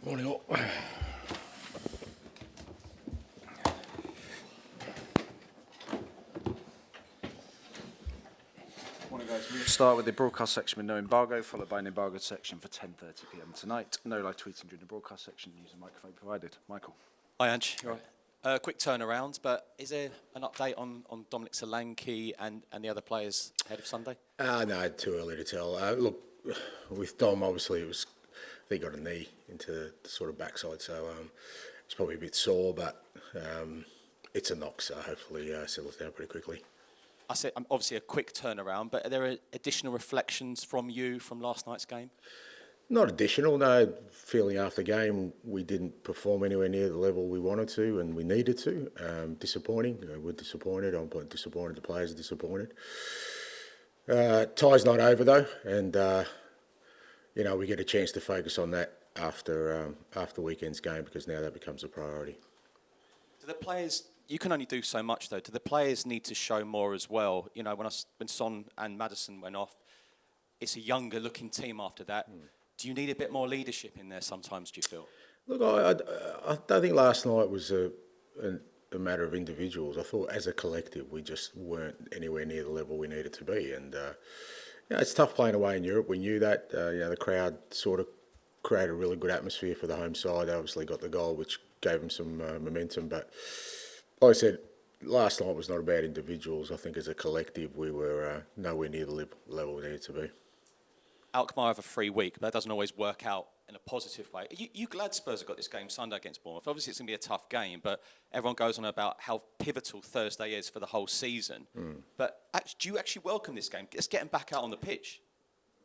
Morning all. Morning guys, we'll start with the broadcast section with no embargo, followed by an embargoed section for 10:30 p.m. tonight. No live tweeting during the broadcast section, using microphone provided. Michael. Hi Ange, you're right. Quick turnaround, but is there an update on Dominic Solanke and the other players ahead of Sunday? No, too early to tell. Look, with Dom, obviously, I think he got a knee into the sort of backside, so it's probably a bit sore, but it's a knock, so hopefully settles down pretty quickly. I said obviously a quick turnaround, but are there additional reflections from you from last night's game? Not additional, no. Feeling after game, we didn't perform anywhere near the level we wanted to and we needed to. Disappointing. We're disappointed. I'm disappointed. The players are disappointed. Tie's not over though, and we get a chance to focus on that after weekend's game because now that becomes a priority. Do the players? You can only do so much though. Do the players need to show more as well? You know, when Son and Maddison went off, it's a younger looking team after that. Do you need a bit more leadership in there sometimes, do you feel? Look, I don't think last night was a matter of individuals. I thought as a collective we just weren't anywhere near the level we needed to be. And it's tough playing away in Europe. We knew that. The crowd sort of created a really good atmosphere for the home side. They obviously got the goal, which gave them some momentum. But like I said, last night was not about individuals. I think as a collective we were nowhere near the level we needed to be. Alkmaar have a free week, but that doesn't always work out in a positive way. You glad Spurs have got this game Sunday against Bournemouth? Obviously, it's going to be a tough game, but everyone goes on about how pivotal Thursday is for the whole season. But do you actually welcome this game? Let's get them back out on the pitch.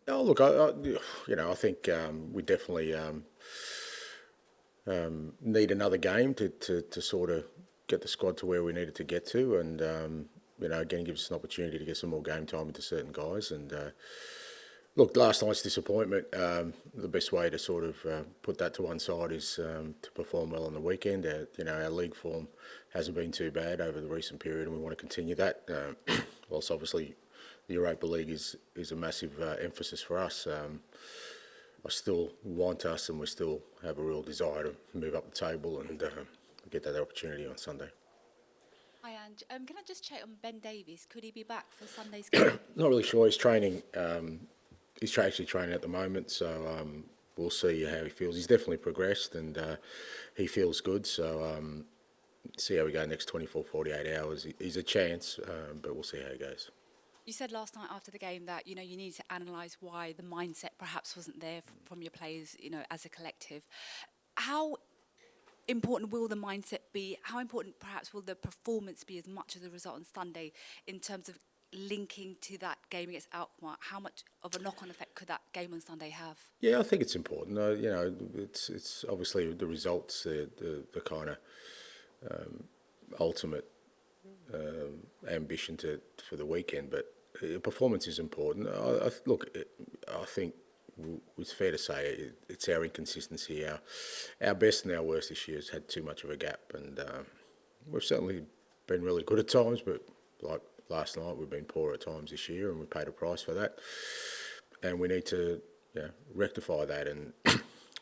Oh, look, I think we definitely need another game to sort of get the squad to where we needed to get to, and again, gives us an opportunity to get some more game time into certain guys. And look, last night's disappointment, the best way to sort of put that to one side is to perform well on the weekend. Our league form hasn't been too bad over the recent period and we want to continue that. Whilst obviously the Europa League is a massive emphasis for us, I still want us and we still have a real desire to move up the table and get that opportunity on Sunday. Hi Ange, can I just check on Ben Davies? Could he be back for Sunday's game? Not really sure. He's training. He's actually training at the moment, so we'll see how he feels. He's definitely progressed and he feels good, so see how we go next 24, 48 hours. He's a chance, but we'll see how it goes. You said last night after the game that, you need to analyse why the mindset perhaps wasn't there from your players, as a collective. How important will the mindset be? How important perhaps will the performance be as much as the result on Sunday in terms of linking to that game against Alkmaar? How much of a knock-on effect could that game on Sunday have? Yeah, I think it's important. It's obviously the results, the kind of ultimate ambition for the weekend, but performance is important. I think it's fair to say it's our inconsistency. Our best and our worst this year has had too much of a gap, and we've certainly been really good at times, but like last night, we've been poor at times this year, and we paid a price for that. And we need to rectify that and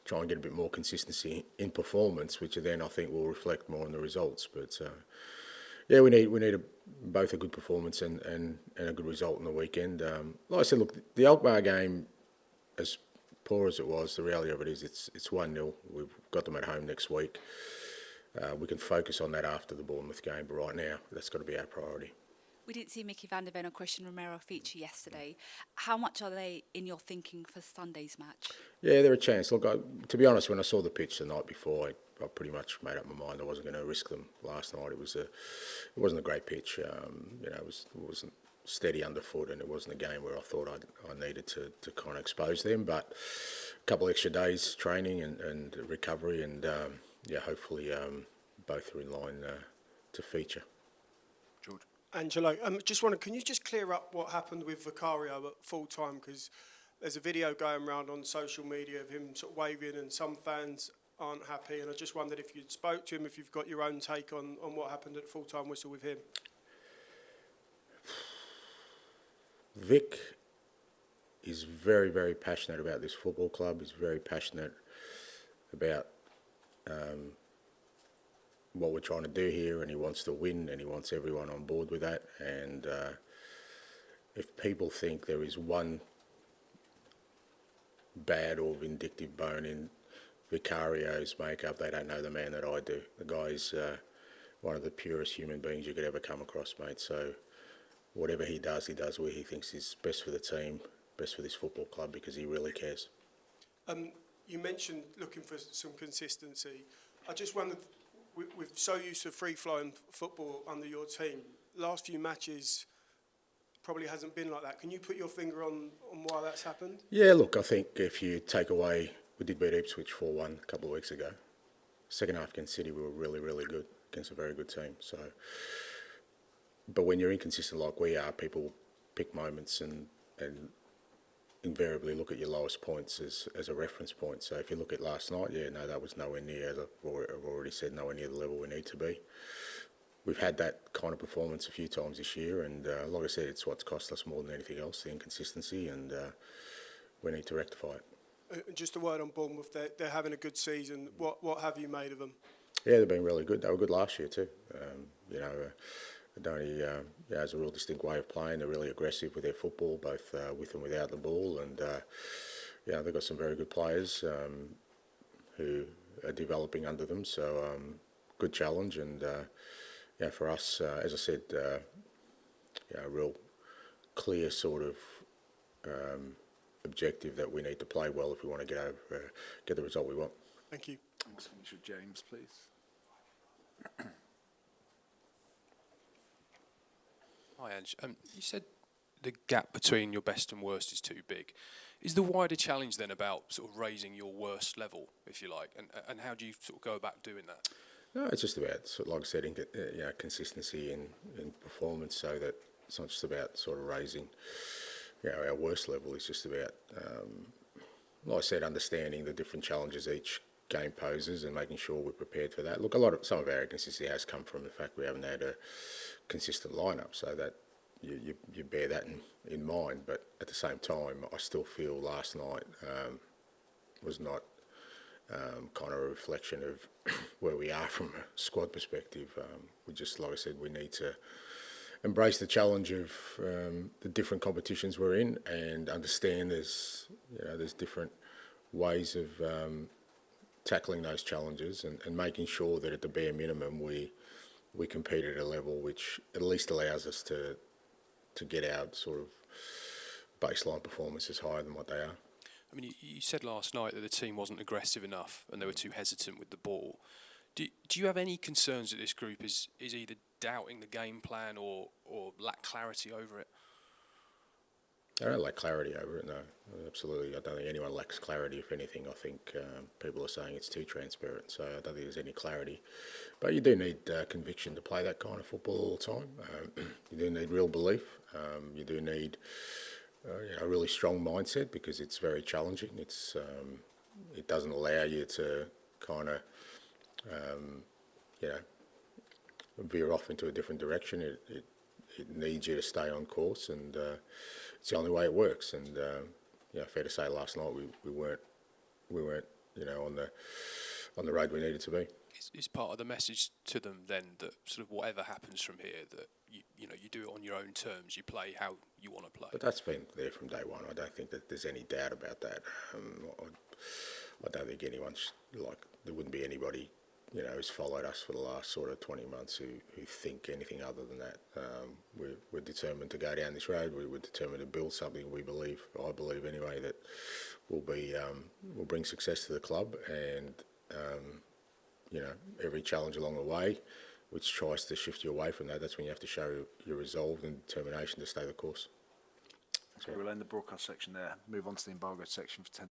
try and get a bit more consistency in performance, which then I think will reflect more on the results. But we need both a good performance and a good result on the weekend. Like I said, look, the Alkmaar game, as poor as it was, the reality of it is it's 1-0. We've got them at home next week. We can focus on that after the Bournemouth game, but right now that's got to be our priority. We didn't see Mickey van der Ven or Christian Romero feature yesterday. How much are they in your thinking for Sunday's match? Yeah, they're a chance. Look, to be honest, when I saw the pitch the night before, I pretty much made up my mind I wasn't going to risk them last night. It wasn't a great pitch. It wasn't steady underfoot, and it wasn't a game where I thought I needed to kind of expose them. But a couple extra days training and recovery, and hopefully both are in line to feature. George. Angelo, can you just clear up what happened with Vicario at full time? Because there's a video going around on social media of him sort of waving, and some fans aren't happy. And I just wondered if you'd spoke to him, if you've got your own take on what happened at full time whistle with him. Vic is very, very passionate about this football club. He's very passionate about what we're trying to do here, and he wants to win, and he wants everyone on board with that. And if people think there is one bad or vindictive bone in Vicario's makeup, they don't know the man that I do. The guy's one of the purest human beings you could ever come across, mate. So whatever he does where he thinks is best for the team, best for this football club, because he really cares. You mentioned looking for some consistency. I just wondered, we're so used to free-flowing football under your team. Last few matches probably hasn't been like that. Can you put your finger on why that's happened? Yeah, look, I think if you take away, we did beat Ipswich 4-1 a couple of weeks ago. Second half against City, we were really, really good against a very good team. So, but when you're inconsistent like we are, people pick moments and invariably look at your lowest points as a reference point. So if you look at last night, yeah, no, that was nowhere near, as I've already said, nowhere near the level we need to be. We've had that kind of performance a few times this year, and like I said, it's what's cost us more than anything else, the inconsistency, and we need to rectify it. Just a word on Bournemouth, they're having a good season. What have you made of them? Yeah, they've been really good. They were good last year too. Donny has a real distinct way of playing. They're really aggressive with their football, both with and without the ball, and they've got some very good players who are developing under them. So good challenge, and for us, as I said, a real clear sort of objective that we need to play well if we want to get the result we want. Thank you. Thanks, Mr. James, please. Hi, Ange. You said the gap between your best and worst is too big. Is the wider challenge then about sort of raising your worst level, if you like, and how do you sort of go about doing that? No, it's just about, like I said, consistency in performance, so that it's not just about sort of raising our worst level. It's just about, like I said, understanding the different challenges each game poses and making sure we're prepared for that. Look, some of our inconsistency has come from the fact we haven't had a consistent lineup, so that you bear that in mind. But at the same time, I still feel last night was not kind of a reflection of where we are from a squad perspective. We just, like I said, we need to embrace the challenge of the different competitions we're in, and understand there's different ways of tackling those challenges, and making sure that at the bare minimum we compete at a level which at least allows us to get our sort of baseline performances higher than what they are. I mean, you said last night that the team wasn't aggressive enough and they were too hesitant with the ball. Do you have any concerns that this group is either doubting the game plan or lack clarity over it? I don't lack clarity over it, no. Absolutely. I don't think anyone lacks clarity. If anything, I think people are saying it's too transparent, so I don't think there's any clarity. But you do need conviction to play that kind of football all the time. You do need real belief. You do need a really strong mindset, because it's very challenging. It doesn't allow you to kind of veer off into a different direction. It needs you to stay on course, and it's the only way it works. And fair to say, last night we weren't on the road we needed to be. Is part of the message to them then that sort of whatever happens from here, that you do it on your own terms, you play how you want to play? But that's been there from day one. I don't think that there's any doubt about that. I don't think there wouldn't be anybody who's followed us for the last sort of 20 months who think anything other than that. We're determined to go down this road. We're determined to build something I believe anyway, that will bring success to the club, and every challenge along the way which tries to shift you away from that, that's when you have to show your resolve and determination to stay the course. So we'll end the broadcast section there, move on to the embargo section for 10.